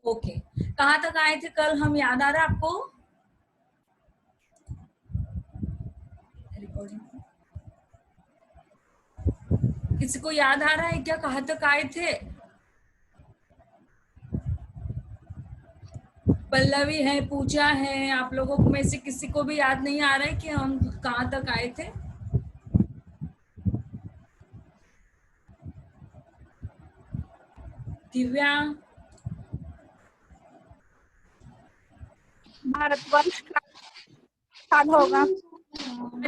Okay, कहाँ तक आए थे कल हम, याद आ रहा है आपको? रिकॉर्डिंग किसी को याद आ रहा है क्या, कहाँ तक आए थे? पल्लवी है, पूजा है, आप लोगों में से किसी को भी याद नहीं आ रहा है कि हम कहाँ तक आए थे? दिव्या, भारतवर्ष का साल होगा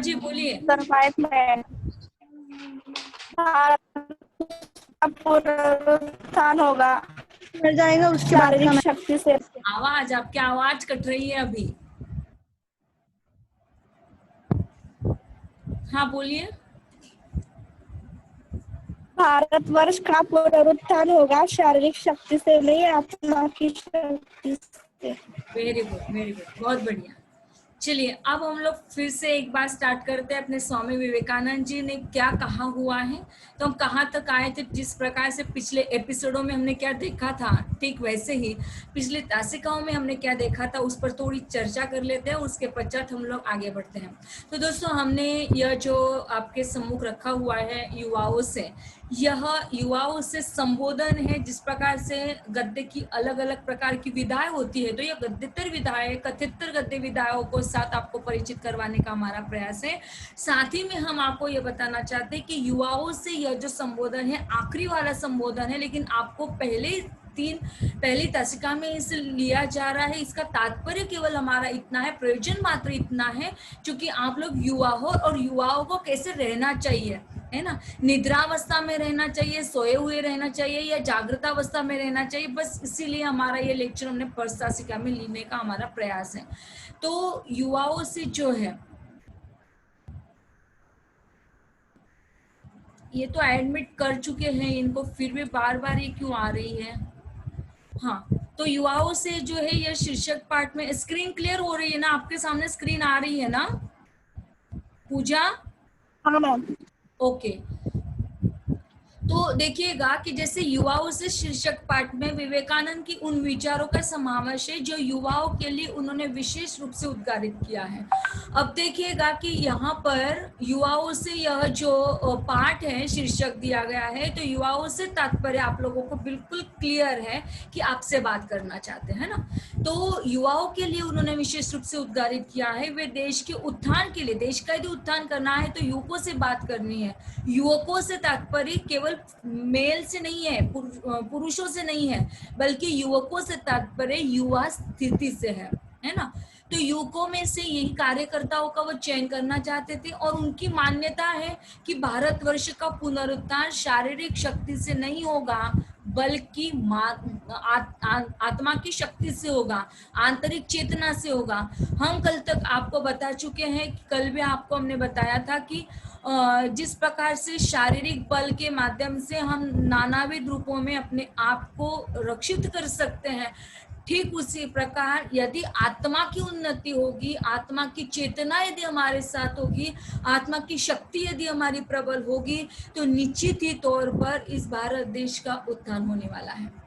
जी बोलिए। सरवाइव में भारत का पुनरुत्थान होगा, मिल जाएगा उसके बाद शारीरिक समय। शक्ति से। आवाज, आपकी आवाज कट रही है अभी। हाँ बोलिए। भारतवर्ष का पुनरुत्थान होगा शारीरिक शक्ति से नहीं, आत्मा की शक्ति से। वेरी गुड, वेरी गुड, बहुत बढ़िया। चलिए अब हम लोग फिर से एक बार स्टार्ट करते हैं। अपने स्वामी विवेकानंद जी ने क्या कहा हुआ है, तो हम कहाँ तक आए थे, जिस प्रकार से पिछले एपिसोडों में हमने क्या देखा था, ठीक वैसे ही पिछले तासिकाओं में हमने क्या देखा था उस पर थोड़ी चर्चा कर लेते हैं, उसके पश्चात हम लोग आगे बढ़ते हैं। तो दोस्तों, हमने यह जो आपके सम्मुख रखा हुआ है युवाओं से, यह युवाओं से संबोधन है। जिस प्रकार से गद्य की अलग अलग प्रकार की विधाएं होती है, तो यह गद्यतर विधाएं, कथितर गद्य विधाओं को साथ आपको परिचित करवाने का हमारा प्रयास है। साथ ही में हम आपको यह बताना चाहते हैं कि युवाओं से यह जो संबोधन है आखिरी वाला संबोधन है, लेकिन आपको पहली तासिका में इसे लिया जा रहा है। इसका तात्पर्य केवल हमारा इतना है, प्रयोजन मात्र इतना है, क्योंकि आप लोग युवा हो और युवाओं को कैसे रहना चाहिए, है ना, निद्रावस्था में रहना चाहिए, सोए हुए रहना चाहिए या जागृत अवस्था में रहना चाहिए, बस इसीलिए हमारा ये लेक्चर हमने फर्स्ट तासिका में लेने का हमारा प्रयास है। तो युवाओं से जो है, ये तो एडमिट कर चुके हैं, इनको फिर भी बार बार ये क्यों आ रही है? हाँ, तो युवाओं से जो है यह शीर्षक पाठ में, स्क्रीन क्लियर हो रही है ना, आपके सामने स्क्रीन आ रही है ना पूजा? हाँ मैम। ओके, तो देखिएगा कि जैसे युवाओं से शीर्षक पाठ में विवेकानंद की उन विचारों का समावेश है जो युवाओं के लिए उन्होंने विशेष रूप से उद्गारित किया है। अब देखिएगा कि यहाँ पर युवाओं से यह जो पाठ है, शीर्षक दिया गया है, तो युवाओं से तात्पर्य आप लोगों को बिल्कुल क्लियर है कि आपसे बात करना चाहते हैं ना। तो युवाओं के लिए उन्होंने विशेष रूप से उद्गारित किया है। वे देश के उत्थान के लिए, देश का यदि उत्थान करना है तो युवकों से बात करनी है। युवकों से तात्पर्य केवल मेल से नहीं है, पुरुषों से नहीं है, बल्कि युवकों से तात्पर्य युवा स्थिति से है ना। तो युवकों में से यही कार्यकर्ताओं का वो चयन करना चाहते थे और उनकी मान्यता है कि भारतवर्ष का पुनरुत्थान शारीरिक शक्ति से नहीं होगा, बल्कि आत्मा की शक्ति से होगा, आंतरिक चेतना से होगा। हम कल तक आपको बता चुके हैं, कल भी आपको हमने बताया था कि जिस प्रकार से शारीरिक बल के माध्यम से हम नानाविध रूपों में अपने आप को रक्षित कर सकते हैं, ठीक उसी प्रकार यदि आत्मा की उन्नति होगी, आत्मा की चेतना यदि हमारे साथ होगी, आत्मा की शक्ति यदि हमारी प्रबल होगी, तो निश्चित ही तौर पर इस भारत देश का उत्थान होने वाला है।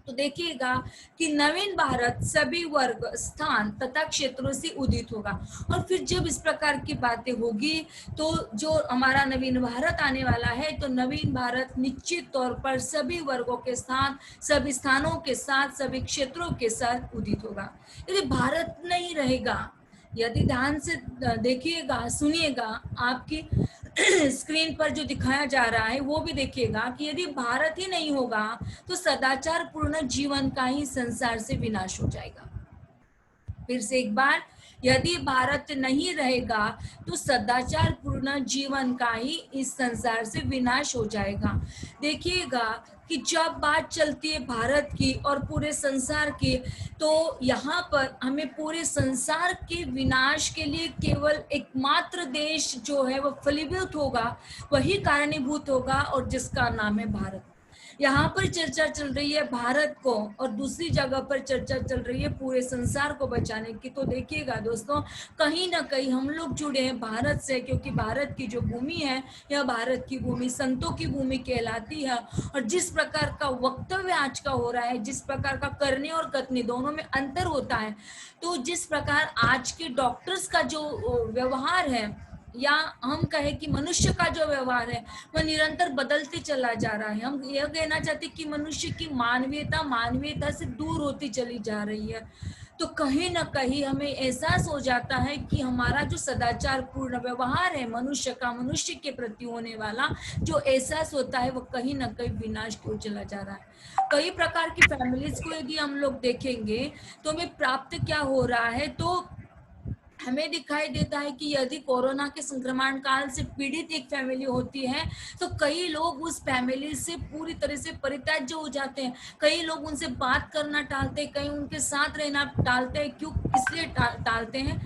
तो देखिएगा कि नवीन भारत सभी वर्ग, स्थान तथा क्षेत्रों से उदित होगा। और फिर जब इस प्रकार की बातें होगी, तो जो हमारा नवीन भारत आने वाला है, तो नवीन भारत निश्चित तौर पर सभी वर्गों के साथ, सभी स्थानों के साथ, सभी क्षेत्रों के साथ उदित होगा। यदि भारत नहीं रहेगा, यदि ध्यान से देखिएगा, सुनिएगा, आपकी स्क्रीन पर जो दिखाया जा रहा है वो भी देखिएगा कि यदि भारत ही नहीं होगा तो सदाचार पूर्ण जीवन का ही संसार से विनाश हो जाएगा। फिर से एक बार, यदि भारत नहीं रहेगा तो सदाचार पूर्ण जीवन का ही इस संसार से विनाश हो जाएगा। देखिएगा कि जब बात चलती है भारत की और पूरे संसार की, तो यहाँ पर हमें पूरे संसार के विनाश के लिए केवल एकमात्र देश जो है वो फलीभूत होगा, वही कारणीभूत होगा, और जिसका नाम है भारत। यहाँ पर चर्चा चल रही है भारत को और दूसरी जगह पर चर्चा चल रही है पूरे संसार को बचाने की। तो देखिएगा दोस्तों, कहीं ना कहीं हम लोग जुड़े हैं भारत से, क्योंकि भारत की जो भूमि है यह भारत की भूमि संतों की भूमि कहलाती है। और जिस प्रकार का वक्तव्य आज का हो रहा है, जिस प्रकार का करने और कथनी दोनों में अंतर होता है, तो जिस प्रकार आज के डॉक्टर्स का जो व्यवहार है, या हम कहें कि मनुष्य का जो व्यवहार है, वह निरंतर बदलते चला जा रहा है। हम यह कहना चाहते हैं कि मनुष्य की मानवीयता से दूर होती चली जा रही है। तो कहीं ना कहीं हमें एहसास हो जाता है कि हमारा जो सदाचार पूर्ण व्यवहार है मनुष्य का, मनुष्य के प्रति होने वाला जो एहसास होता है, वो कहीं ना कहीं विनाश की ओर चला जा रहा है। कई प्रकार की फैमिलीज को यदि हम लोग देखेंगे तो हमें प्राप्त क्या हो रहा है, तो हमें दिखाई देता है कि यदि कोरोना के संक्रमण काल से पीड़ित एक फैमिली होती है, तो कई लोग उस फैमिली से पूरी तरह से परित्याज्य हो जाते हैं। कई लोग उनसे बात करना टालते हैं, कई उनके साथ रहना टालते हैं। क्यों, इसलिए टालते हैं,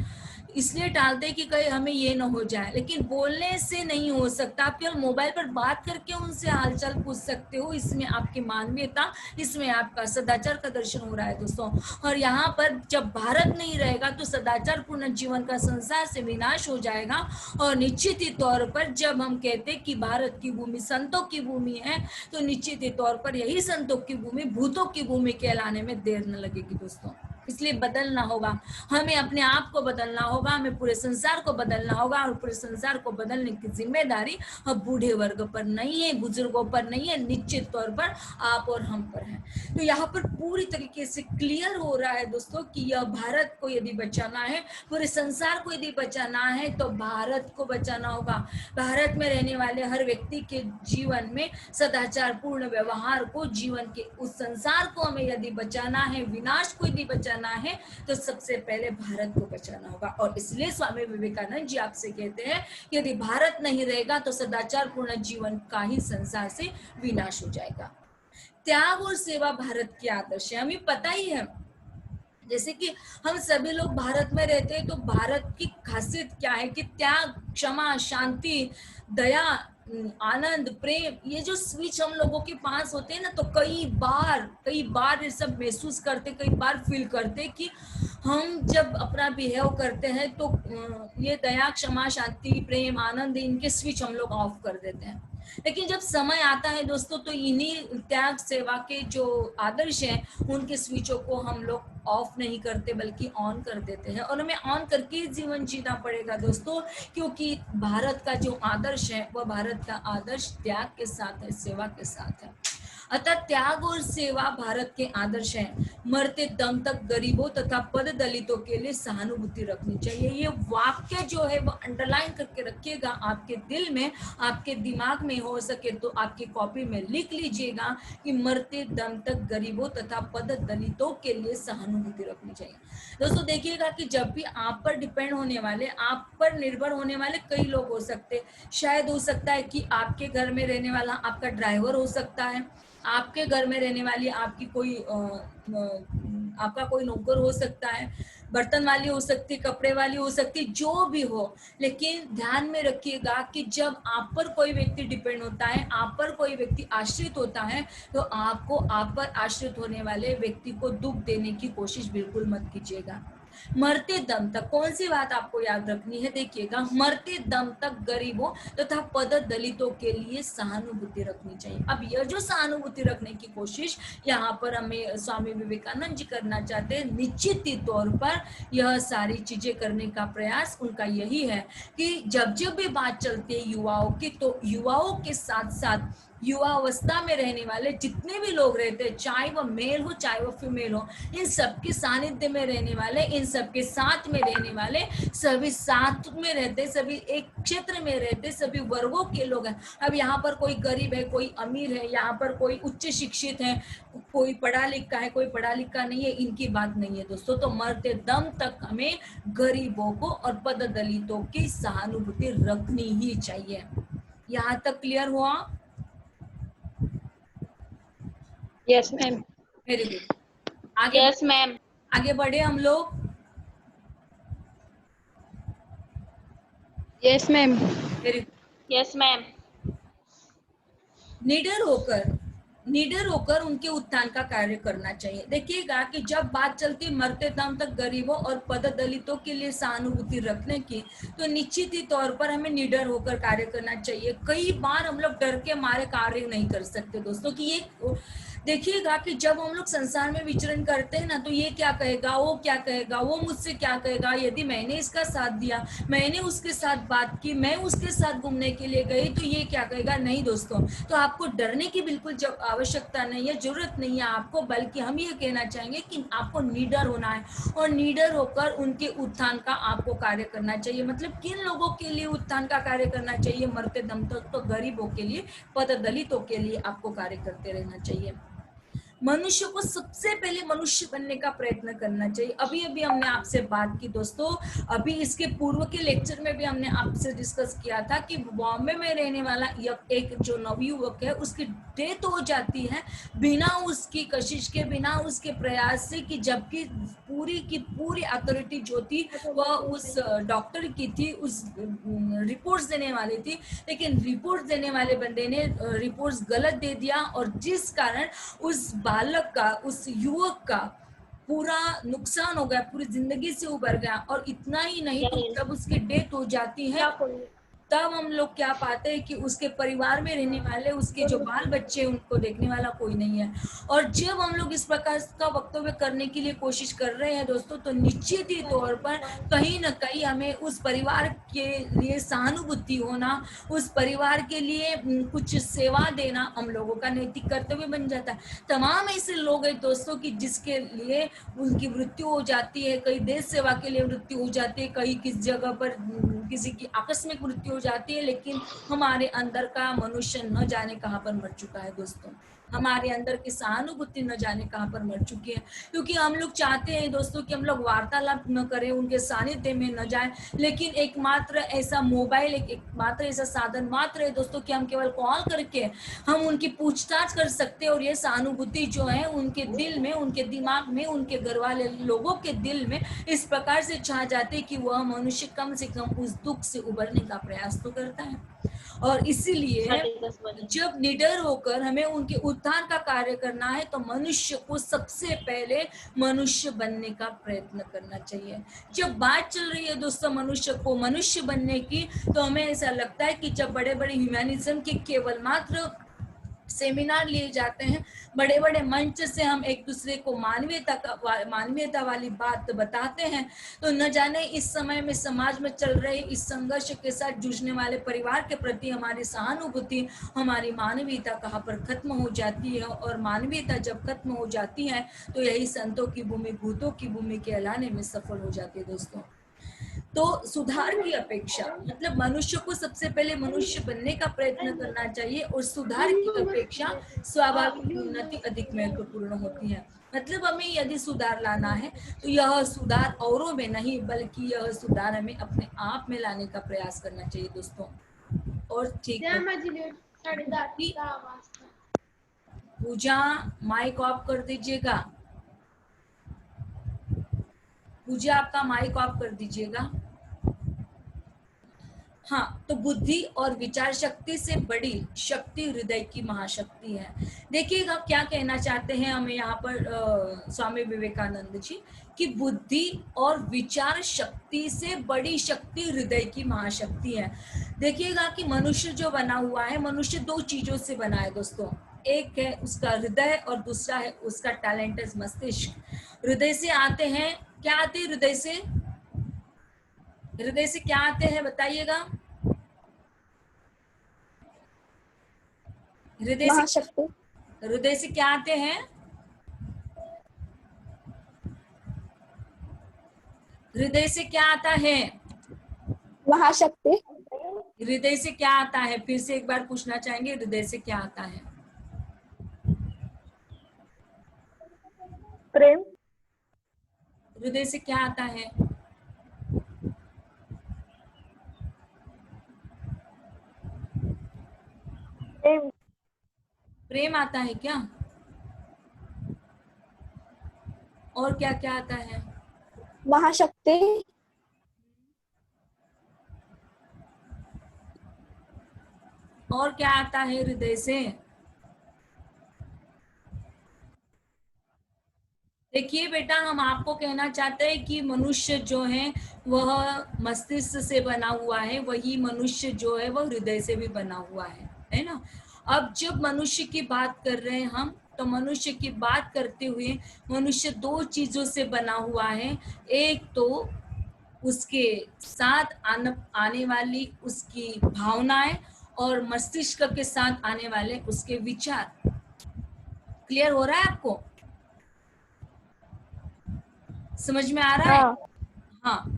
इसलिए टालते हैं कि कहीं हमें ये ना हो जाए। लेकिन बोलने से नहीं हो सकता, आप केवल मोबाइल पर बात करके उनसे हालचाल पूछ सकते हो। इसमें आपकी मानवीयता, इसमें आपका सदाचार का दर्शन हो रहा है दोस्तों। और यहाँ पर जब भारत नहीं रहेगा तो सदाचार पूर्ण जीवन का संसार से विनाश हो जाएगा। और निश्चित ही तौर पर जब हम कहते हैं कि भारत की भूमि संतों की भूमि है, तो निश्चित ही तौर पर यही संतों की भूमि भूतों की भूमि कहलाने में देर न लगेगी दोस्तों। इसलिए बदलना होगा, हमें अपने आप को बदलना होगा, हमें पूरे संसार को बदलना होगा। और पूरे संसार को बदलने की जिम्मेदारी अब बूढ़े वर्ग पर नहीं है, बुजुर्गों पर नहीं है, निश्चित तौर पर आप और हम पर है। तो यहाँ पर पूरी तरीके से क्लियर हो रहा है दोस्तों कि यह भारत को यदि बचाना है, पूरे संसार को यदि बचाना है, तो भारत को बचाना होगा। भारत में रहने वाले हर व्यक्ति के जीवन में सदाचार पूर्ण व्यवहार को, जीवन के उस संसार को हमें यदि बचाना है, विनाश को यदि बचाना है, तो सबसे पहले भारत को बचाना होगा। और इसलिए स्वामी विवेकानंद जी आपसे कहते हैं, यदि भारत नहीं रहेगा तो सदाचार पूर्ण जीवन का ही संसार से विनाश हो जाएगा। त्याग और सेवा भारत के आदर्श है, हमें पता ही है। जैसे कि हम सभी लोग भारत में रहते हैं, तो भारत की खासियत क्या है कि त्याग, क्षमा, शांति, दया, आनंद, प्रेम, ये जो स्विच हम लोगों के पास होते हैं ना, तो कई बार ये सब महसूस करते, कई बार फील करते कि हम जब अपना बिहेव करते हैं तो ये दया, क्षमा, शांति, प्रेम, आनंद, इनके स्विच हम लोग ऑफ कर देते हैं। लेकिन जब समय आता है दोस्तों, तो इन्हीं त्याग सेवा के जो आदर्श हैं, उनके स्विचों को हम लोग ऑफ नहीं करते बल्कि ऑन कर देते हैं। और हमें ऑन करके जीवन जीना पड़ेगा दोस्तों, क्योंकि भारत का जो आदर्श है वह भारत का आदर्श त्याग के साथ है, सेवा के साथ है। अतः त्याग और सेवा भारत के आदर्श हैं। मरते दम तक गरीबों तथा पद दलितों के लिए सहानुभूति रखनी चाहिए। ये वाक्य जो है वो अंडरलाइन करके रखिएगा आपके दिल में, आपके दिमाग में, हो सके तो आपकी कॉपी में लिख लीजिएगा कि मरते दम तक गरीबों तथा पद दलितों के लिए सहानुभूति रखनी चाहिए। दोस्तों देखिएगा कि जब भी आप पर डिपेंड होने वाले, आप पर निर्भर होने वाले कई लोग हो सकते, शायद हो सकता है कि आपके घर में रहने वाला आपका ड्राइवर हो सकता है, आपके घर में रहने वाली आपकी कोई आपका कोई नौकर हो सकता है, बर्तन वाली हो सकती, कपड़े वाली हो सकती, जो भी हो। लेकिन ध्यान में रखिएगा कि जब आप पर कोई व्यक्ति डिपेंड होता है, आप पर कोई व्यक्ति आश्रित होता है, तो आपको आप पर आश्रित होने वाले व्यक्ति को दुख देने की कोशिश बिल्कुल मत कीजिएगा। मरते दम तक, कौन सी बात आपको याद रखनी है, देखिएगा, मरते दम तक गरीबों तथा पद दलितों के लिए सहानुभूति रखनी चाहिए। अब यह जो सहानुभूति रखने की कोशिश यहाँ पर हमें स्वामी विवेकानंद जी करना चाहते हैं, निश्चित ही तौर पर यह सारी चीजें करने का प्रयास उनका यही है कि जब जब भी बात चलती है युवाओं की, तो युवाओं के साथ साथ युवा अवस्था में रहने वाले जितने भी लोग रहते हैं, चाहे वो मेल हो चाहे वो फीमेल हो, इन सबके सानिध्य में रहने वाले, इन सबके साथ में रहने वाले, सभी साथ में रहते, सभी एक क्षेत्र में रहते, सभी वर्गों के लोग हैं। अब यहाँ पर कोई गरीब है, कोई अमीर है, यहाँ पर कोई उच्च शिक्षित है, कोई पढ़ा लिखा है, कोई पढ़ा लिखा नहीं है, इनकी बात नहीं है दोस्तों। तो मरते दम तक हमें गरीबों को और पद दलितों की सहानुभूति रखनी ही चाहिए। यहाँ तक क्लियर हुआ? Yes ma'am. Very good. आगे यस मैम। आगे बढ़े हम लोग। Yes ma'am. Very yes ma'am. निडर होकर, निडर होकर उनके उत्थान का कार्य करना चाहिए। देखिएगा कि जब बात चलती मरते दम तक गरीबों और पददलितों के लिए सहानुभूति रखने की, तो निश्चित ही तौर पर हमें निडर होकर कार्य करना चाहिए। कई बार हम लोग डर के मारे कार्य नहीं कर सकते दोस्तों, कि ये देखिएगा कि जब हम लोग संसार में विचरण करते हैं ना, तो ये क्या कहेगा, वो क्या कहेगा, वो मुझसे क्या कहेगा, यदि मैंने इसका साथ दिया, मैंने उसके साथ बात की, मैं उसके साथ घूमने के लिए गई, तो ये क्या कहेगा। नहीं दोस्तों, तो आपको डरने की बिल्कुल आवश्यकता नहीं है, जरूरत नहीं है आपको, बल्कि हम ये कहना चाहेंगे कि आपको निडर होना है, और निडर होकर उनके उत्थान का आपको कार्य करना चाहिए। मतलब किन लोगों के लिए उत्थान का कार्य करना चाहिए मरते दम तक, तो गरीबों के लिए, पददलितों के लिए आपको कार्य करते रहना चाहिए। मनुष्य को सबसे पहले मनुष्य बनने का प्रयत्न करना चाहिए। अभी अभी हमने आपसे बात की दोस्तों, अभी इसके पूर्व के लेक्चर में भी हमने आपसे डिस्कस किया था कि बॉम्बे में रहने वाला एक जो नवयुवक है, उसकी डेथ हो जाती है बिना उसकी कशिश के, बिना उसके प्रयास से, कि जबकि पूरी की पूरी अथॉरिटी जो थी वह उस डॉक्टर की थी, उस रिपोर्ट्स देने वाली थी, लेकिन रिपोर्ट्स देने वाले बंदे ने रिपोर्ट्स गलत दे दिया, और जिस कारण उस बालक का, उस युवक का पूरा नुकसान हो गया, पूरी जिंदगी से उबर गया। और इतना ही नहीं, तो जब उसकी डेथ हो जाती है, तब हम लोग क्या पाते हैं कि उसके परिवार में रहने वाले, उसके जो बाल बच्चे, उनको देखने वाला कोई नहीं है। और जब हम लोग इस प्रकार का वक्तव्य करने के लिए कोशिश कर रहे हैं दोस्तों, तो निश्चित ही तौर पर कहीं ना कहीं हमें उस परिवार के लिए सहानुभूति होना, उस परिवार के लिए कुछ सेवा देना हम लोगों का नैतिक कर्तव्य बन जाता है। तमाम ऐसे लोग हैं दोस्तों कि जिसके लिए उनकी मृत्यु हो जाती है, कई देश सेवा के लिए मृत्यु हो जाती है, कहीं किस जगह पर किसी की आकस्मिक मृत्यु हो जाती है, लेकिन हमारे अंदर का मनुष्य न जाने कहाँ पर मर चुका है दोस्तों, हमारे अंदर की सहानुभूति न जाने कहाँ पर मर चुकी है। क्योंकि हम लोग चाहते हैं दोस्तों कि हम लोग वार्तालाप न करें, उनके सानिध्य में न जाएं, लेकिन एकमात्र ऐसा मोबाइल, एकमात्र ऐसा साधन मात्र है दोस्तों कि हम केवल कॉल करके हम उनकी पूछताछ कर सकते हैं, और ये सहानुभूति जो है उनके दिल में, उनके दिमाग में, उनके घर वाले लोगों के दिल में इस प्रकार से छा जाते कि वह मनुष्य कम से कम उस दुख से उबरने का प्रयास तो करता है। और इसीलिए जब निडर होकर हमें उनके उत्थान का कार्य करना है, तो मनुष्य को सबसे पहले मनुष्य बनने का प्रयत्न करना चाहिए। जब बात चल रही है दोस्तों मनुष्य को मनुष्य बनने की, तो हमें ऐसा लगता है कि जब बड़े बड़े ह्यूमैनिज्म के केवल मात्र सेमिनार लिए जाते हैं, बड़े बड़े मंच से हम एक दूसरे को मानवीयता वाली बात बताते हैं, तो न जाने इस समय में समाज में चल रहे इस संघर्ष के साथ जूझने वाले परिवार के प्रति हमारी सहानुभूति, हमारी मानवीयता कहाँ पर खत्म हो जाती है। और मानवीयता जब खत्म हो जाती है, तो यही संतों की भूमि, भूतों की भूमि कहलाने में सफल हो जाती है दोस्तों। तो सुधार की अपेक्षा, मतलब मनुष्य को सबसे पहले मनुष्य बनने का प्रयत्न करना चाहिए, और सुधार की अपेक्षा स्वाभाविक उन्नति अधिक महत्वपूर्ण होती है। मतलब हमें यदि सुधार लाना है, तो यह सुधार औरों में नहीं, बल्कि यह सुधार हमें अपने आप में लाने का प्रयास करना चाहिए दोस्तों। और ठीक है, पूजा माइक ऑफ कर दीजिएगा, पूजा आपका माइक ऑफ कर दीजिएगा। हाँ, तो बुद्धि और विचार शक्ति से बड़ी शक्ति हृदय की महाशक्ति है। देखिएगा क्या कहना चाहते हैं हमें यहाँ पर स्वामी विवेकानंद जी, कि बुद्धि और विचार शक्ति से बड़ी शक्ति हृदय की महाशक्ति है। देखिएगा कि मनुष्य जो बना हुआ है, मनुष्य दो चीजों से बना है दोस्तों, एक है उसका हृदय और दूसरा है उसका टैलेंटस मस्तिष्क। हृदय से आते हैं, क्या आते हैं हृदय से, हृदय से क्या आते हैं बताइएगा। महाशक्ति। हृदय से क्या आते हैं, हृदय से क्या आता है, महाशक्ति। हृदय से क्या आता है, फिर से एक बार पूछना चाहेंगे, हृदय से क्या आता है। प्रेम। हृदय से क्या आता है, प्रेम। प्रेम आता है क्या, और क्या क्या आता है, महाशक्ति। और क्या आता है हृदय से, देखिए बेटा, हम आपको कहना चाहते हैं कि मनुष्य जो है वह मस्तिष्क से बना हुआ है, वही मनुष्य जो है वह हृदय से भी बना हुआ है ना। अब जब मनुष्य की बात कर रहे हैं हम, तो मनुष्य की बात करते हुए मनुष्य दो चीजों से बना हुआ है। एक तो उसके साथ आने वाली उसकी भावनाएं, और मस्तिष्क के साथ आने वाले उसके विचार। क्लियर हो रहा है आपको? समझ में आ रहा है? हाँ। हाँ।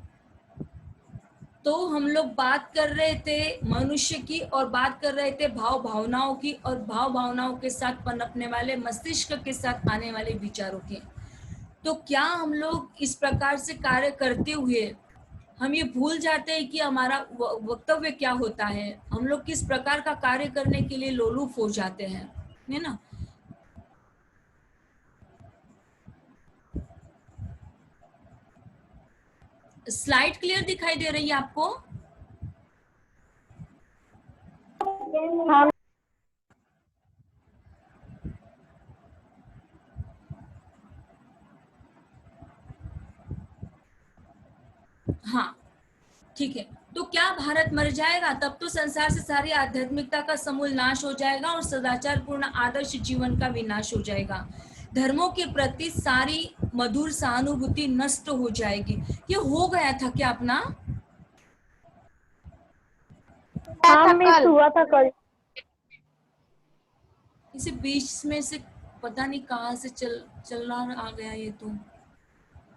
तो हम लोग बात कर रहे थे मनुष्य की, और बात कर रहे थे भाव भावनाओं की, और भाव भावनाओं के साथ पनपने वाले मस्तिष्क के साथ आने वाले विचारों की। तो क्या हम लोग इस प्रकार से कार्य करते हुए हम ये भूल जाते हैं कि हमारा वक्तव्य क्या होता है, हम लोग किस प्रकार का कार्य करने के लिए लोलुप हो जाते हैं, है ना। स्लाइड क्लियर दिखाई दे रही है आपको? हाँ। हाँ, ठीक है। तो क्या भारत मर जाएगा? तब तो संसार से सारी आध्यात्मिकता का समूल नाश हो जाएगा और सदाचार पूर्ण आदर्श जीवन का विनाश हो जाएगा। धर्मों के प्रति सारी मधुर सहानुभूति नष्ट हो जाएगी। ये हो गया था क्या अपना? हाँ था मिस कल। हुआ था कल। इसे बीच में से पता नहीं कहाँ से चलना आ गया ये तो।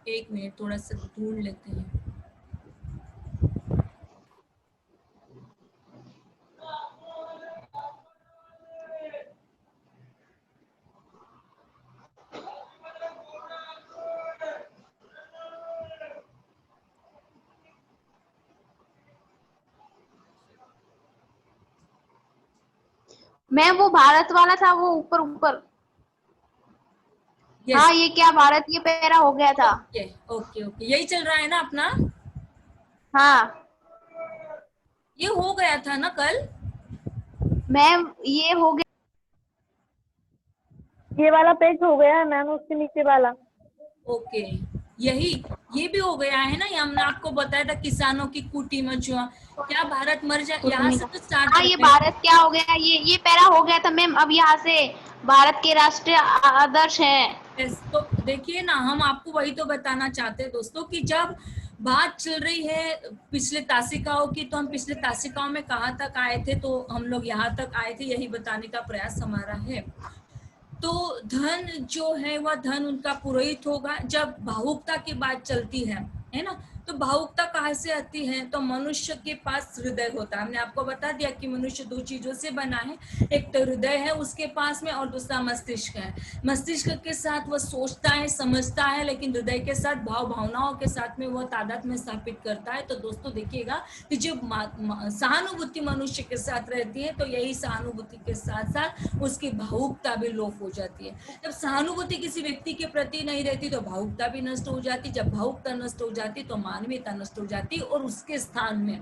एक मिनट, थोड़ा सा ढूंढ लेते हैं। मैम वो भारत वाला था, वो ऊपर ऊपर। यस। हाँ, ये क्या भारत ये पैरा हो गया था। ओके ओके ओके, यही चल रहा है ना अपना? हाँ ये हो गया था ना कल? मैम, ये हो गया। ये वाला पेज हो गया है मैम, उसके नीचे वाला। ओके, यही ये भी हो गया है ना। ये हमने आपको बताया था किसानों की कुटी मचुआ। क्या भारत मर जाए? यहाँ से तो स्टार्ट हाँ, ये करते हैं। भारत क्या हो गया, ये पैरा हो गया था मैम। अब यहाँ से भारत के राष्ट्रीय आदर्श है। Yes, तो देखिए ना, हम आपको वही तो बताना चाहते हैं दोस्तों कि जब बात चल रही है पिछले तासिकाओं की, तो हम पिछले तासिकाओं में कहाँ तक आए थे, तो हम लोग यहाँ तक आए थे, यही बताने का प्रयास हमारा है। तो धन जो है वह धन उनका पुरोहित होगा। जब भावुकता की बात चलती है ना, तो भावुकता कहाँ से आती है? तो मनुष्य के पास हृदय होता है। हमने आपको बता दिया कि मनुष्य दो चीजों से बना है, एक तो हृदय है उसके पास में, और दूसरा मस्तिष्क है। मस्तिष्क के साथ वह सोचता है, समझता है, लेकिन हृदय के साथ भाव भावनाओं के साथ में वह तादाद में स्थापित करता है। तो दोस्तों देखिएगा कि जब सहानुभूति मनुष्य के साथ रहती है, तो यही सहानुभूति के साथ साथ उसकी भावुकता भी लोप हो जाती है। जब सहानुभूति किसी व्यक्ति के प्रति नहीं रहती, तो भावुकता भी नष्ट हो जाती। जब भावुकता नष्ट हो जाती, तो मानवीयता नष्ट हो जाती, और उसके स्थान में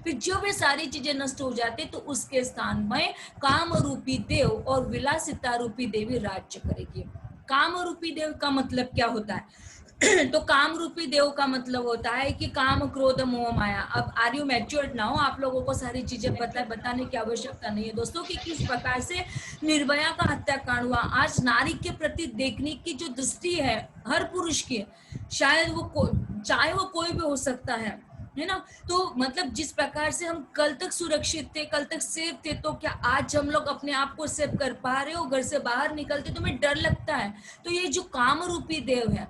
फिर जब ये सारी चीजें नष्ट हो जाती, तो उसके स्थान में काम रूपी देव और विलासिता रूपी देवी राज्य करेगी। काम रूपी देव का मतलब क्या होता है? तो काम रूपी देव का मतलब होता है कि काम क्रोध मोह माया। अब आर यू मैच्योर्ड नाउ? आप लोगों को सारी चीजें बताने की आवश्यकता नहीं है दोस्तों कि किस प्रकार से निर्भया का हत्याकांड हुआ। आज नारी के प्रति देखने की जो दृष्टि है हर पुरुष की, शायद वो चाहे वो कोई भी हो सकता है ना। तो मतलब जिस प्रकार से हम कल तक सुरक्षित थे, कल तक सेफ थे, तो क्या आज हम लोग अपने आप को सेव कर पा रहे हो? घर से बाहर निकलते तो हमें डर लगता है। तो ये जो काम रूपी देव है,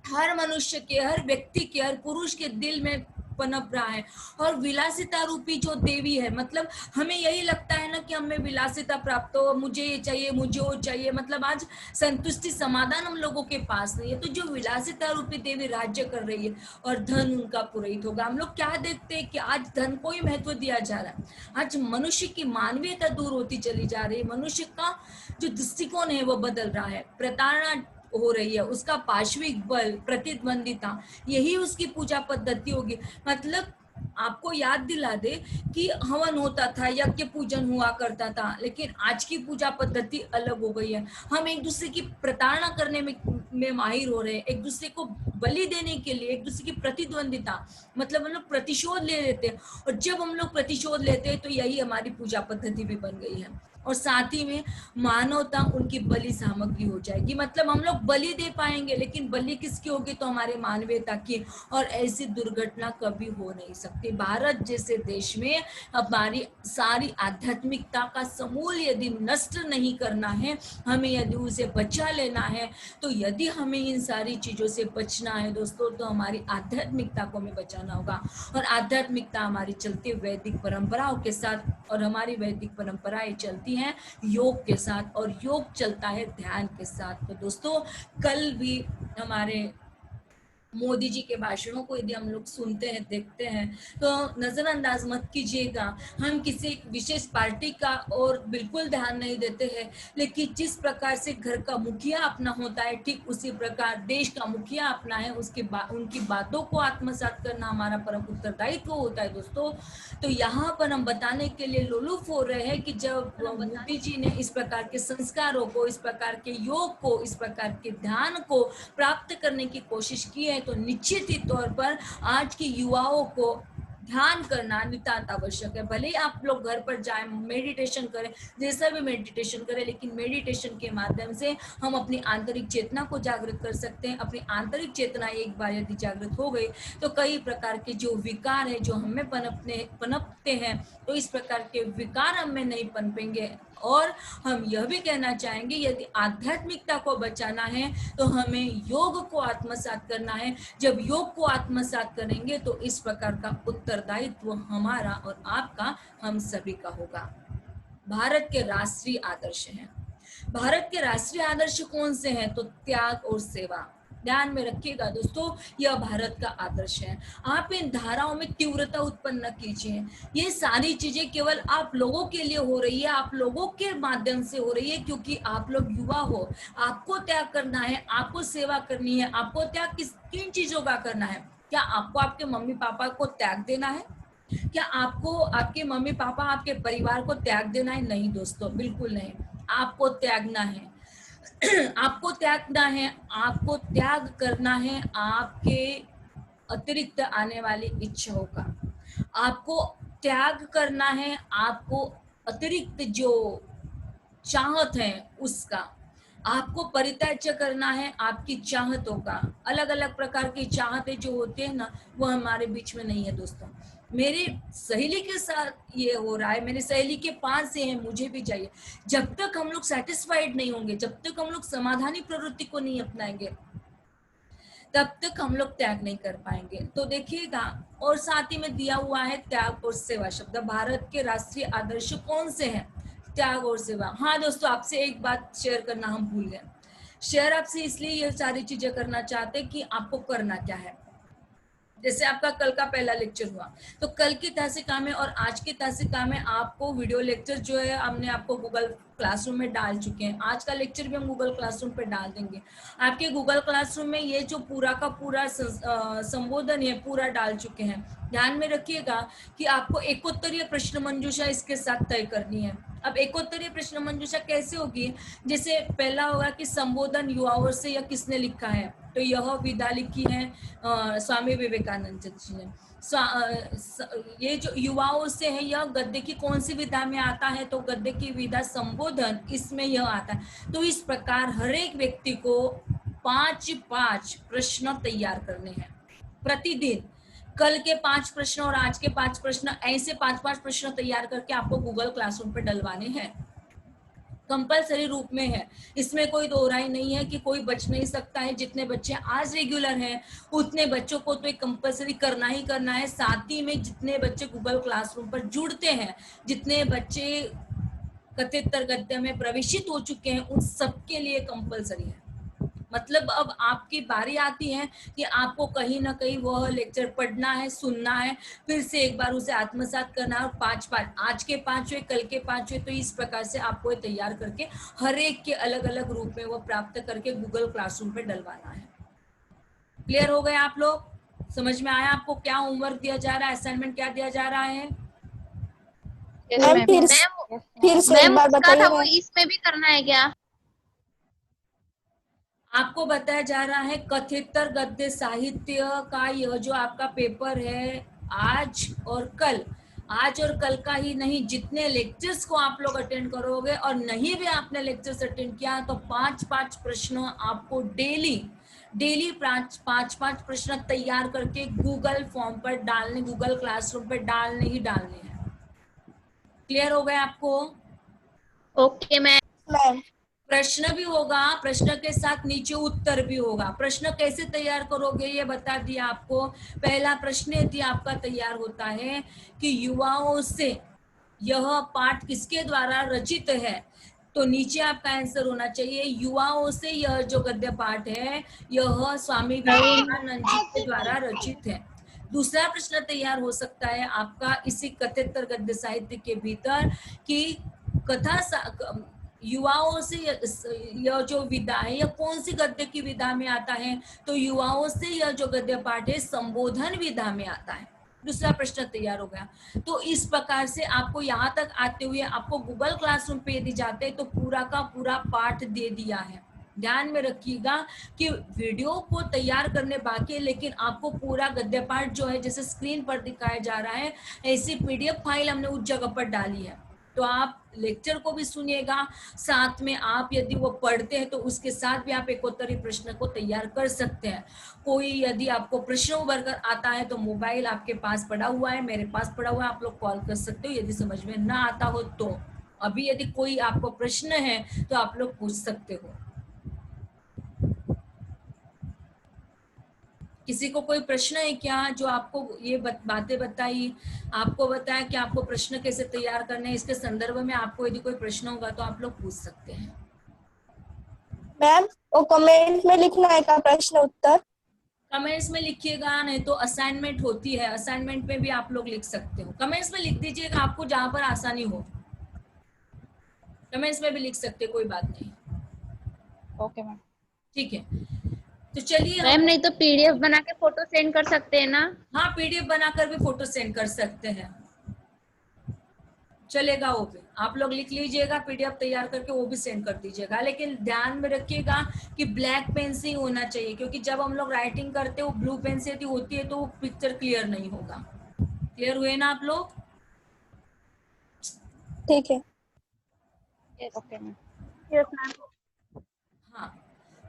हर मनुष्य के, हर व्यक्ति के, हर पुरुष के दिल में पनप रहा है। और विलासिता रूपी जो देवी है, मतलब हमें यही लगता है ना कि हमें विलासिता प्राप्त हो, मुझे ये चाहिए, मुझे वो चाहिए, मतलब आज संतुष्टि समाधान हम लोगों के पास नहीं है। तो जो विलासिता रूपी देवी राज्य कर रही है और धन उनका पुरोहित होगा। हम लोग क्या देखते हैं कि आज धन को ही महत्व दिया जा रहा है। आज मनुष्य की मानवीयता दूर होती चली जा रही है। मनुष्य का जो दृष्टिकोण है वो बदल रहा है। प्रताड़ना हो रही है, उसका पार्श्विक बल, प्रतिद्वंदिता, यही उसकी पूजा पद्धति होगी। मतलब आपको याद दिला दे कि हवन होता था, यज्ञ पूजन हुआ करता था, लेकिन आज की पूजा पद्धति अलग हो गई है। हम एक दूसरे की प्रताड़ना करने में माहिर हो रहे हैं, एक दूसरे को बलि देने के लिए, एक दूसरे की प्रतिद्वंदिता, मतलब हम लोग प्रतिशोध ले लेते हैं, और जब हम लोग प्रतिशोध लेते हैं तो यही हमारी पूजा पद्धति भी बन गई है, और साथ ही में मानवता उनकी बलि सामग्री हो जाएगी। मतलब हम लोग बलि दे पाएंगे, लेकिन बलि किसकी होगी? तो हमारे मानवीयता की, और ऐसी दुर्घटना कभी हो नहीं सकती। भारत जैसे देश में हमारी सारी आध्यात्मिकता का समूल यदि नष्ट नहीं करना है, हमें यदि उसे बचा लेना है, तो यदि हमें इन सारी चीजों से बचना है दोस्तों, तो हमारी आध्यात्मिकता को हमें बचाना होगा। और आध्यात्मिकता हमारी चलती वैदिक परंपराओं के साथ, और हमारी वैदिक परंपराएं चलती हैं योग के साथ, और योग चलता है ध्यान के साथ। तो दोस्तों, कल भी हमारे मोदी जी के भाषणों को यदि हम लोग सुनते हैं, देखते हैं, तो नजरअंदाज मत कीजिएगा। हम किसी विशेष पार्टी का और बिल्कुल ध्यान नहीं देते हैं, लेकिन जिस प्रकार से घर का मुखिया अपना होता है, ठीक उसी प्रकार देश का मुखिया अपना है, उनकी बातों को आत्मसात करना हमारा परम उत्तरदायित्व होता है दोस्तों। तो यहाँ पर हम बताने के लिए लोलुप हो रहे हैं कि जब मोदी जी ने इस प्रकार के संस्कारों को, इस प्रकार के योग को, इस प्रकार के ध्यान को प्राप्त करने की कोशिश की है, तो निश्चित ही तौर पर आज के युवाओं को ध्यान करना नितांत आवश्यक है। भले ही आप लोग घर पर जाएं, मेडिटेशन करें, जैसा भी मेडिटेशन करें, लेकिन मेडिटेशन के माध्यम से हम अपनी आंतरिक चेतना को जागृत कर सकते हैं। अपनी आंतरिक चेतना एक बार यदि जागृत हो गई, तो कई प्रकार के जो विकार है, जो हमें पनपते हैं, तो इस प्रकार के विकार हमें नहीं पनपेंगे। और हम यह भी कहना चाहेंगे, यदि आध्यात्मिकता को बचाना है, तो हमें योग को आत्मसात करना है। जब योग को आत्मसात करेंगे, तो इस प्रकार का उत्तरदायित्व हमारा और आपका, हम सभी का होगा। भारत के राष्ट्रीय आदर्श हैं। भारत के राष्ट्रीय आदर्श कौन से हैं? तो त्याग और सेवा। ध्यान में रखिएगा दोस्तों, यह भारत का आदर्श है। आप इन धाराओं में तीव्रता उत्पन्न न कीजिए। ये सारी चीजें केवल आप लोगों के लिए हो रही है, आप लोगों के माध्यम से हो रही है, क्योंकि आप लोग युवा हो। आपको त्याग करना है, आपको सेवा करनी है। आपको त्याग किन चीजों का करना है? क्या आपको आपके मम्मी पापा को त्याग देना है? क्या आपको आपके मम्मी पापा, आपके परिवार को त्याग देना है? नहीं दोस्तों, बिल्कुल नहीं। आपको त्यागना है, आपको त्यागना है, आपको त्याग करना है आपके अतिरिक्त आने वाली इच्छाओं का। आपको त्याग करना है आपको अतिरिक्त जो चाहत है उसका। आपको परित्याज्य करना है आपकी चाहतों का। अलग अलग प्रकार की चाहतें जो होते हैं ना, वो हमारे बीच में नहीं है दोस्तों। मेरी सहेली के साथ ये हो रहा है, मेरी सहेली के पास से है, मुझे भी चाहिए। जब तक हम लोग सेटिस्फाइड नहीं होंगे, जब तक हम लोग समाधानी प्रवृत्ति को नहीं अपनाएंगे, तब तक हम लोग त्याग नहीं कर पाएंगे। तो देखिएगा, और साथ ही में दिया हुआ है त्याग और सेवा शब्द। भारत के राष्ट्रीय आदर्श कौन से हैं? त्याग और सेवा। हाँ दोस्तों, आपसे एक बात शेयर करना हम भूल गए। शेयर आपसे इसलिए ये सारी चीजें करना चाहते कि आपको करना क्या है। जैसे आपका कल का पहला लेक्चर हुआ, तो कल की तासिका में और आज की तासिका में आपको वीडियो लेक्चर जो है हमने आपको गूगल क्लासरूम में डाल चुके हैं। आज का लेक्चर भी हम गूगल क्लासरूम पे डाल देंगे। आपके गूगल क्लासरूम में ये जो पूरा का पूरा संबोधन है पूरा डाल चुके हैं। ध्यान में रखिएगा कि आपको एकोत्तरीय प्रश्न मंजूषा इसके साथ तय करनी है। अब एकोत्तरीय प्रश्न मंजूषा कैसे होगी? जैसे पहला होगा कि संबोधन युवाओं से यह किसने लिखा है, तो यह विदा लिखी है स्वामी विवेकानंद जी ने। ये जो युवाओं से है, यह गद्य की कौन सी विधा में आता है? तो गद्य की विधा संबोधन, इसमें यह आता है। तो इस प्रकार हर एक व्यक्ति को 5-5 प्रश्न तैयार करने हैं प्रतिदिन। कल के 5 प्रश्न और आज के 5 प्रश्न, ऐसे 5-5 प्रश्न तैयार करके आपको गूगल क्लासरूम पर डलवाने हैं। कंपलसरी रूप में है, इसमें कोई दो राय नहीं है कि कोई बच नहीं सकता है। जितने बच्चे आज रेगुलर हैं, उतने बच्चों को तो एक कंपलसरी करना ही करना है। साथ ही में जितने बच्चे गूगल क्लासरूम पर जुड़ते हैं, जितने बच्चे कथितर गद्य में प्रवेशित हो चुके हैं, उन सबके लिए कंपलसरी है। मतलब अब आपकी बारी आती है कि आपको कहीं ना कहीं वह लेक्चर पढ़ना है, सुनना है, फिर से एक बार उसे आत्मसात करना है। और 5-5, आज के 5 हुए, कल के 5 हुए, तो इस प्रकार से आपको तैयार करके हर एक के अलग अलग रूप में वो प्राप्त करके गूगल क्लासरूम पे डलवाना है। क्लियर हो गए आप लोग? समझ में आया आपको क्या होमवर्क दिया जा रहा है, असाइनमेंट क्या दिया जा रहा है? मैम फिर से एक बार था वो बताइए। इसमें भी करना है क्या? आपको बताया जा रहा है कथेतर गद्य साहित्य का यह जो आपका पेपर है आज और कल का ही नहीं, जितने लेक्चर्स को आप लोग अटेंड करोगे और नहीं भी आपने लेक्चर्स अटेंड किया तो 5-5 प्रश्न आपको डेली 5-5 प्रश्न तैयार करके गूगल फॉर्म पर डालने, गूगल क्लासरूम पर डालने ही डालने हैं। क्लियर हो गया आपको? Okay ma'am. मैम प्रश्न भी होगा, प्रश्न के साथ नीचे उत्तर भी होगा। प्रश्न कैसे तैयार करोगे ये बता दिया आपको। पहला प्रश्न यदि आपका तैयार होता है कि युवाओं से यह पाठ किसके द्वारा रचित है, तो नीचे आपका आंसर होना चाहिए युवाओं से यह जो गद्य पाठ है यह स्वामी विवेकानंद जी के द्वारा रचित है। दूसरा प्रश्न तैयार हो सकता है आपका इसी कथेतर गद्य साहित्य के भीतर कि युवाओं से यह जो विधा है यह कौन सी गद्य की विधा में आता है, तो युवाओं से यह जो गद्य पाठ है संबोधन विधा में आता है। दूसरा प्रश्न तैयार हो गया। तो इस प्रकार से आपको यहाँ तक आते हुए आपको गूगल क्लासरूम पे यदि जाते हैं तो पूरा का पूरा पाठ दे दिया है। ध्यान में रखिएगा कि वीडियो को तैयार करने बाकी है, लेकिन आपको पूरा गद्य पाठ जो है जैसे स्क्रीन पर दिखाया जा रहा है ऐसी पीडीएफ फाइल हमने उस जगह पर डाली है। तो आप लेक्चर को भी सुनिएगा, साथ में आप यदि वो पढ़ते हैं तो उसके साथ भी आप एकोत्तरी प्रश्न को तैयार कर सकते हैं। कोई यदि आपको प्रश्न उभर कर आता है तो मोबाइल आपके पास पड़ा हुआ है, मेरे पास पड़ा हुआ है, आप लोग कॉल कर सकते हो। यदि समझ में ना आता हो तो अभी यदि कोई आपको प्रश्न है तो आप लोग पूछ सकते हो। किसी को कोई प्रश्न है क्या? जो आपको ये बातें बताई, आपको बताया कि आपको प्रश्न कैसे तैयार करने हैं, इसके संदर्भ में आपको यदि कोई प्रश्न होगा तो आप लोग पूछ सकते हैं। मैम वो कमेंट में लिखना है का प्रश्न उत्तर? कमेंट्स में लिखिएगा, नहीं तो असाइनमेंट होती है, असाइनमेंट में भी आप लोग लिख सकते हो। कमेंट्स में लिख दीजिएगा, आपको जहां पर आसानी हो। कमेंट्स में भी लिख सकते, कोई बात नहीं। Okay ma'am. ठीक है, तो चलिए मैम नहीं तो पीडीएफ बना के फोटो सेंड कर सकते हैं ना? हाँ, पीडीएफ बनाकर भी फोटो सेंड कर सकते हैं, चलेगा वो भी। आप लोग लिख लीजिएगा, पीडीएफ तैयार करके वो भी सेंड कर दीजिएगा। लेकिन ध्यान में रखिएगा कि ब्लैक पेन से ही होना चाहिए, क्योंकि जब हम लोग राइटिंग करते हैं वो ब्लू पेन से यदि होती है तो वो पिक्चर क्लियर नहीं होगा। क्लियर हुए ना आप लोग? ठीक है। Okay ma'am. Yes ma'am. हाँ,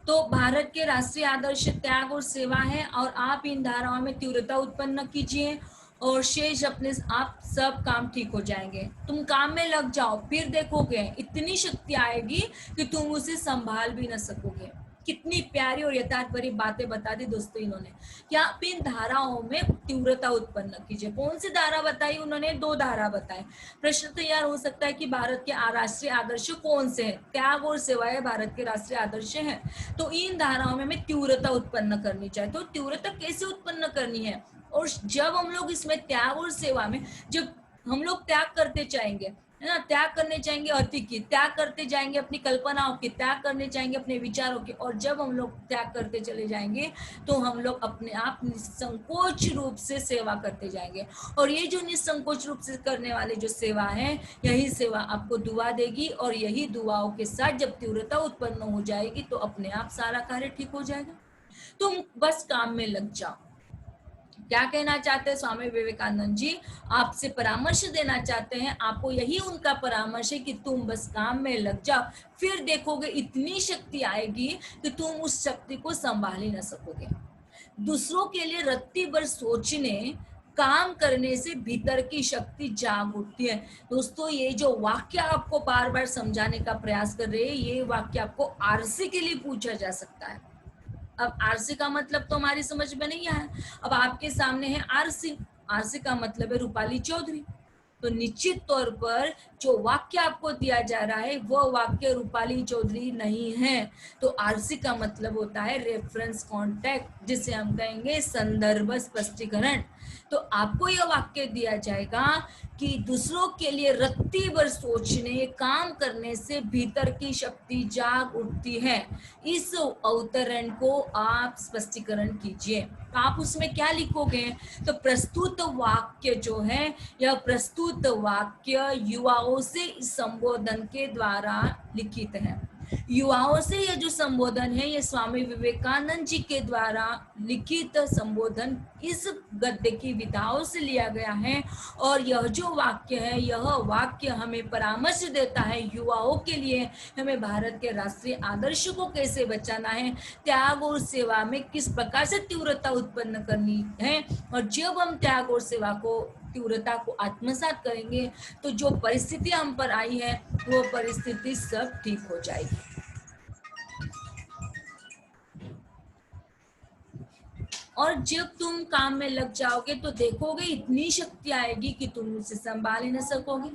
तो भारत के राष्ट्रीय आदर्श त्याग और सेवा है, और आप इन धाराओं में तीव्रता उत्पन्न कीजिए और शेष अपने आप सब काम ठीक हो जाएंगे। तुम काम में लग जाओ, फिर देखोगे इतनी शक्ति आएगी कि तुम उसे संभाल भी न सकोगे। कितनी प्यारी और यथार्थ भरी बातें बता दी दोस्तों इन्होंने। क्या आप इन धाराओं में तीव्रता उत्पन्न कीजिए। कौन सी धारा बताई उन्होंने? 2 धारा बताए। प्रश्न तैयार हो सकता है कि भारत के राष्ट्रीय आदर्श कौन से हैं? त्याग और सेवाएं भारत के राष्ट्रीय आदर्श हैं। तो इन धाराओं में हमें तीव्रता उत्पन्न करनी चाहिए। तो तीव्रता कैसे उत्पन्न करनी है? और जब हम लोग इसमें त्याग और सेवा में, जब हम लोग त्याग करते जाएंगे, है ना, त्याग करने चाहेंगे अति की, त्याग करते जाएंगे अपनी कल्पनाओं की, त्याग करने चाहेंगे अपने विचारों की, और जब हम लोग त्याग करते चले जाएंगे तो हम लोग अपने आप निसंकोच रूप से सेवा करते जाएंगे। और ये जो निसंकोच रूप से करने वाली जो सेवा है, यही सेवा आपको दुआ देगी, और यही दुआओं के साथ जब तीव्रता उत्पन्न हो जाएगी तो अपने आप सारा कार्य ठीक हो जाएगा। तुम बस काम में लग जाओ। क्या कहना चाहते हैं स्वामी विवेकानंद जी? आपसे परामर्श देना चाहते हैं, आपको यही उनका परामर्श है कि तुम बस काम में लग जाओ, फिर देखोगे इतनी शक्ति आएगी कि तुम उस शक्ति को संभाल ही ना सकोगे। दूसरों के लिए रत्ती भर सोचने, काम करने से भीतर की शक्ति जाग उठती है। दोस्तों, ये जो वाक्य आपको बार बार समझाने का प्रयास कर रहे हैं, ये वाक्य आपको आरसी के लिए पूछा जा सकता है। अब आरसी का मतलब तो हमारी समझ में नहीं आया। अब आपके सामने है आरसी, आरसी का मतलब है रूपाली चौधरी। तो निश्चित तौर पर जो वाक्य आपको दिया जा रहा है वो वाक्य रूपाली चौधरी नहीं है। तो आरसी का मतलब होता है रेफरेंस कॉन्टेक्ट, जिसे हम कहेंगे संदर्भ स्पष्टीकरण। तो आपको यह वाक्य दिया जाएगा कि दूसरों के लिए रत्ती भर सोचने, काम करने से भीतर की शक्ति जाग उठती है। इस अवतरण को आप स्पष्टीकरण कीजिए। तो आप उसमें क्या लिखोगे? तो प्रस्तुत वाक्य जो है, यह प्रस्तुत वाक्य युवाओं से संबोधन के द्वारा लिखित है। युवाओं से यह जो संबोधन है, ये स्वामी विवेकानंद जी के द्वारा लिखित संबोधन इस गद्य की विधाओं से लिया गया है। और यह जो वाक्य है, यह वाक्य हमें परामर्श देता है युवाओं के लिए, हमें भारत के राष्ट्रीय आदर्श को कैसे बचाना है, त्याग और सेवा में किस प्रकार से तीव्रता उत्पन्न करनी है। और जब हम त्याग और सेवा को, तीव्रता को आत्मसात करेंगे, तो जो परिस्थिति हम पर आई है, वो परिस्थिति सब ठीक हो जाएगी। और जब तुम काम में लग जाओगे तो देखोगे इतनी शक्ति आएगी कि तुम उसे संभाल ही न सकोगे।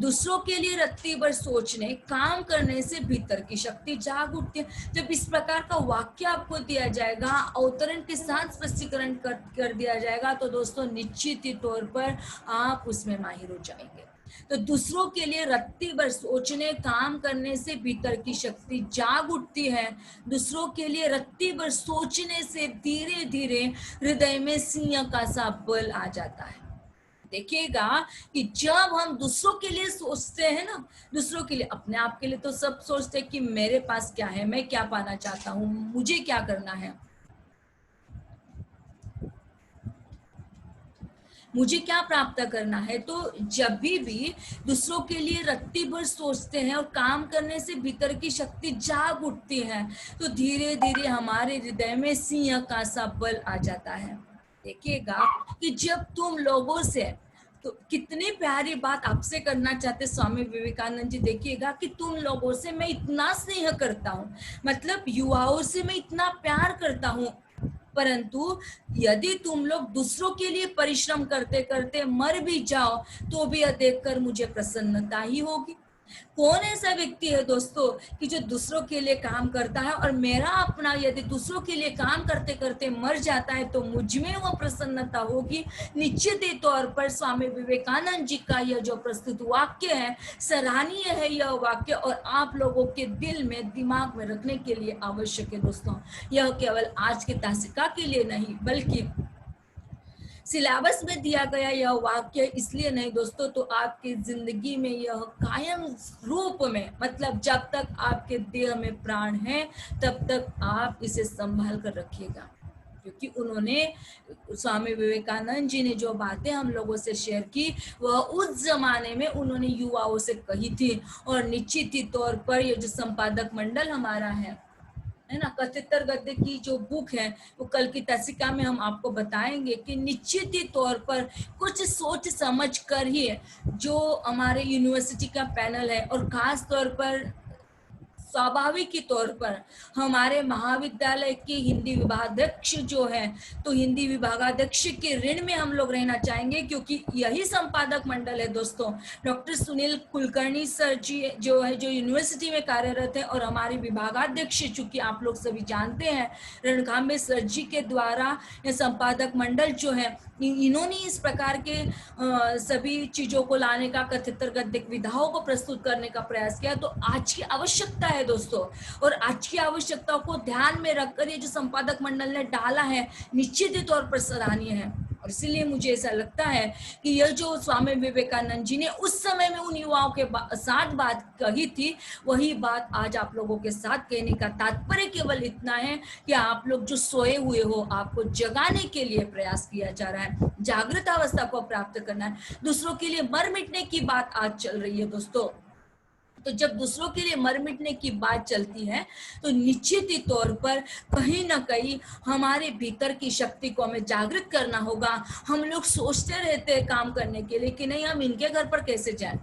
दूसरों के लिए रत्ती भर सोचने, काम करने से भीतर की शक्ति जाग उठती है। जब इस प्रकार का वाक्य आपको दिया जाएगा, अवतरण के साथ स्पष्टीकरण कर दिया जाएगा, तो दोस्तों निश्चित ही तौर पर आप उसमें माहिर हो जाएंगे। तो दूसरों के लिए रत्ती भर सोचने, काम करने से भीतर की शक्ति जाग उठती है। दूसरों के लिए रत्ती भर सोचने से धीरे धीरे हृदय में सिंह का सा बल आ जाता है। देखिएगा कि जब हम दूसरों के लिए सोचते हैं ना, दूसरों के लिए, अपने आप के लिए तो सब सोचते हैं कि मेरे पास क्या है, मैं क्या पाना चाहता हूँ, मुझे क्या करना है, मुझे क्या प्राप्त करना है। तो जब भी दूसरों के लिए रत्ती भर सोचते हैं और काम करने से भीतर की शक्ति जाग उठती है, तो धीरे धीरे हमारे हृदय में सिंह का सा बल आ जाता है। देखिएगा कि जब तुम लोगों से, तो कितनी प्यारी बात आपसे करना चाहते स्वामी विवेकानंद जी। देखिएगा कि तुम लोगों से मैं इतना स्नेह करता हूँ, मतलब युवाओं से मैं इतना प्यार करता हूँ, परंतु यदि तुम लोग दूसरों के लिए परिश्रम करते करते मर भी जाओ, तो भी यह देखकर मुझे प्रसन्नता ही होगी। कौन ऐसा व्यक्ति है दोस्तों कि जो दूसरों के लिए काम करता है, और मेरा अपना यदि दूसरों के लिए काम करते करते मर जाता है, तो मुझ में वो प्रसन्नता होगी। निश्चित ही तौर पर स्वामी विवेकानंद जी का यह जो प्रस्तुत वाक्य है, सराहनीय है यह वाक्य, और आप लोगों के दिल में, दिमाग में रखने के लिए आवश्यक है दोस्तों। यह केवल आज के तासिका के लिए नहीं, बल्कि सिलेबस में दिया गया यह वाक्य इसलिए नहीं दोस्तों, तो आपकी जिंदगी में यह कायम रूप में, मतलब जब तक आपके देह में प्राण है, तब तक आप इसे संभाल कर रखिएगा। क्योंकि उन्होंने, स्वामी विवेकानंद जी ने जो बातें हम लोगों से शेयर की, वह उस जमाने में उन्होंने युवाओं से कही थी। और निश्चित ही तौर पर ये जो संपादक मंडल हमारा है ना, 71 गद्य की जो बुक है, वो कल की तासिका में हम आपको बताएंगे कि निश्चित ही तौर पर कुछ सोच समझ कर ही जो हमारे यूनिवर्सिटी का पैनल है, और खास तौर पर स्वाभाविक के तौर पर हमारे महाविद्यालय के हिंदी विभागाध्यक्ष जो है, तो हिंदी विभागाध्यक्ष के ऋण में हम लोग रहना चाहेंगे, क्योंकि यही संपादक मंडल है दोस्तों। डॉक्टर सुनील कुलकर्णी सर जी जो है, जो यूनिवर्सिटी में कार्यरत है, और हमारे विभागाध्यक्ष, चूंकि आप लोग सभी जानते हैं, रणखांबे सर जी के द्वारा यह संपादक मंडल जो है, इन्होंने इस प्रकार के सभी चीजों को लाने का, 71 गद्य विधाओं को प्रस्तुत करने का प्रयास किया। तो आज की आवश्यकता है दोस्तों, और आज की आवश्यकताओं को ध्यान में रखकर ये जो संपादक मंडल ने डाला है, निश्चित ही तौर पर सराहनीय है। और इसीलिए मुझे ऐसा लगता है कि यह जो स्वामी विवेकानंद जी ने उस समय में उन युवाओं के साथ बात कही थी, वही बात आज आप लोगों के साथ कहने का तात्पर्य केवल इतना है कि आप लोग जो सोए हुए हो, आपको जगाने के लिए प्रयास किया जा रहा है, जागृत अवस्था को प्राप्त करना है। दूसरों के लिए मर मिटने की बात आज चल रही है दोस्तों। तो जब दूसरों के लिए मर मिटने की बात चलती है, तो निश्चित ही तौर पर कहीं ना कहीं हमारे भीतर की शक्ति को हमें जागृत करना होगा। हम लोग सोचते रहते हैं काम करने के लिए कि नहीं, हम इनके घर पर कैसे जाएं,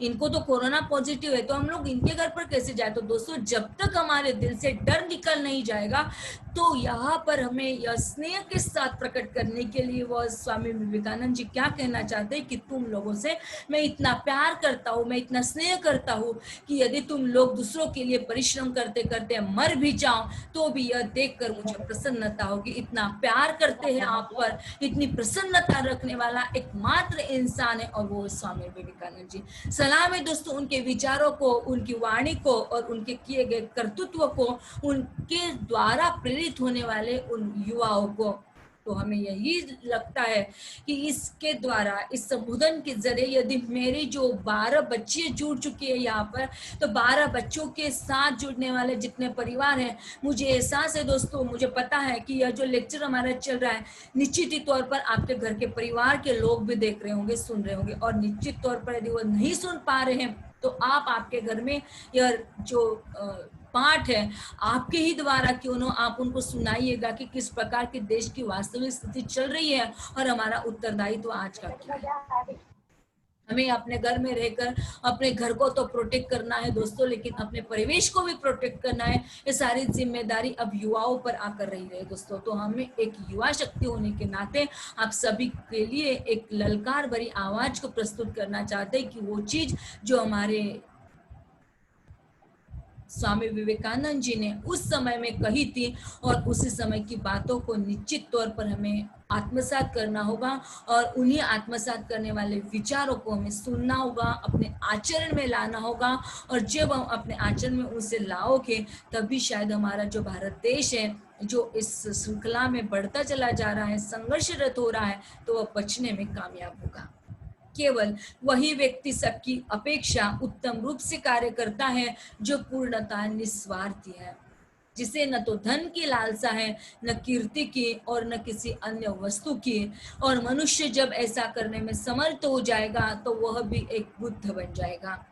इनको तो कोरोना पॉजिटिव है, तो हम लोग इनके घर पर कैसे जाए। तो दोस्तों, जब तक हमारे दिल से डर निकल नहीं जाएगा, तो यहाँ पर हमें यह स्नेह के साथ प्रकट करने के लिए वह स्वामी विवेकानंद जी क्या कहना चाहते हैं कि तुम लोगों से मैं इतना प्यार करता हूँ, मैं इतना स्नेह करता हूँ कि यदि तुम लोग दूसरों के लिए परिश्रम करते करते मर भी जाओ, तो भी यह देखकर मुझे प्रसन्नता होगी। इतना प्यार करते हैं आप पर, इतनी प्रसन्नता रखने वाला एकमात्र इंसान है, और वो स्वामी विवेकानंद जी। सलाम है दोस्तों उनके विचारों को, उनकी वाणी को, और उनके किए गए कर्तृत्व को, उनके द्वारा प्रेरित होने वाले उन युवाओं को। तो हमें यही लगता है कि इसके द्वारा, इस संबोधन के जरिए यदि मेरे जो 12 बच्चे जुड़ चुके हैं यहाँ पर, तो 12 बच्चों के साथ जुड़ने वाले जितने परिवार हैं, मुझे एहसास है दोस्तों, मुझे पता है कि यह जो लेक्चर हमारा चल रहा है, निश्चित ही तौर पर आपके घर के परिवार के लोग भी देख रहे होंगे, सुन रहे होंगे, और निश्चित तौर पर यदि वो नहीं सुन पा रहे हैं तो आप आपके घर में यह जो पाठ है आपके ही द्वारा क्यों न आप उनको सुनाइएगा कि किस प्रकार के देश की वास्तविक स्थिति चल रही है और हमारा उत्तरदायित्व आज का क्या है। हमें अपने घर में रहकर अपने घर को तो प्रोटेक्ट करना है दोस्तों, लेकिन अपने परिवेश को भी प्रोटेक्ट करना है। ये सारी जिम्मेदारी अब युवाओं पर आकर रही है दोस्तों। तो हमें एक युवा शक्ति होने के नाते आप सभी के लिए एक ललकार भरी आवाज को प्रस्तुत करना चाहते हैं कि वो चीज जो हमारे स्वामी विवेकानंद जी ने उस समय में कही थी और उसी समय की बातों को निश्चित तौर पर हमें आत्मसात करना होगा और उन्हीं आत्मसात करने वाले विचारों को हमें सुनना होगा, अपने आचरण में लाना होगा। और जब हम अपने आचरण में उसे लाओगे तभी शायद हमारा जो भारत देश है, जो इस श्रृंखला में बढ़ता चला जा रहा है, संघर्षरत हो रहा है, तो वह बचने में कामयाब होगा। केवल वही व्यक्ति सबकी अपेक्षा उत्तम रूप से कार्य करता है जो पूर्णतः निस्वार्थी है, जिसे न तो धन की लालसा है, न कीर्ति की और न किसी अन्य वस्तु की। और मनुष्य जब ऐसा करने में समर्थ हो जाएगा तो वह भी एक बुद्ध बन जाएगा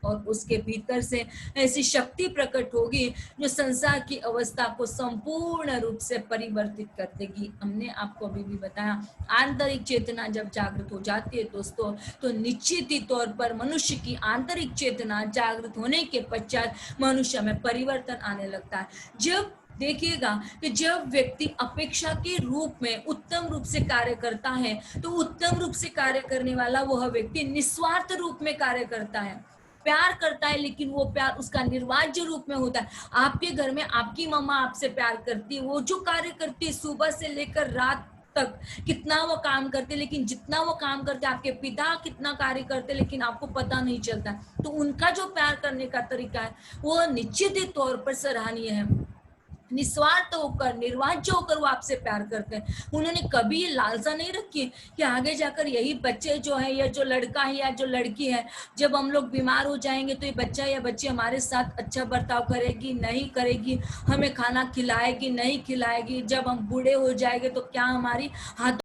और उसके भीतर से ऐसी शक्ति प्रकट होगी जो संसार की अवस्था को संपूर्ण रूप से परिवर्तित कर देगी। हमने आपको अभी भी बताया, आंतरिक चेतना जब जागृत हो जाती है दोस्तों, तो निश्चित ही तौर पर मनुष्य की आंतरिक चेतना जागृत होने के पश्चात मनुष्य में परिवर्तन आने लगता है। जब देखिएगा कि जब व्यक्ति अपेक्षा के रूप में उत्तम रूप से कार्य करता है, तो उत्तम रूप से कार्य करने वाला वह व्यक्ति निस्वार्थ रूप में कार्य करता है, प्यार करता है, लेकिन वो प्यार उसका निर्वाज्य रूप में होता है। आपके घर में आपकी मम्मा आपसे प्यार करती है, वो जो कार्य करती है सुबह से लेकर रात तक, कितना वो काम करते, लेकिन जितना वो काम करते, आपके पिता कितना कार्य करते, लेकिन आपको पता नहीं चलता। तो उनका जो प्यार करने का तरीका है वो निश्चित ही तौर पर सराहनीय है। निस्वार्थ होकर, निर्वाज्य होकर वो आपसे प्यार करते हैं। उन्होंने कभी ये लालसा नहीं रखी कि आगे जाकर यही बच्चे जो है, या जो लड़का है या जो लड़की है, जब हम लोग बीमार हो जाएंगे तो ये बच्चा या बच्ची हमारे साथ अच्छा बर्ताव करेगी नहीं करेगी, हमें खाना खिलाएगी नहीं खिलाएगी, जब हम बूढ़े हो जाएंगे तो क्या हमारी हाथ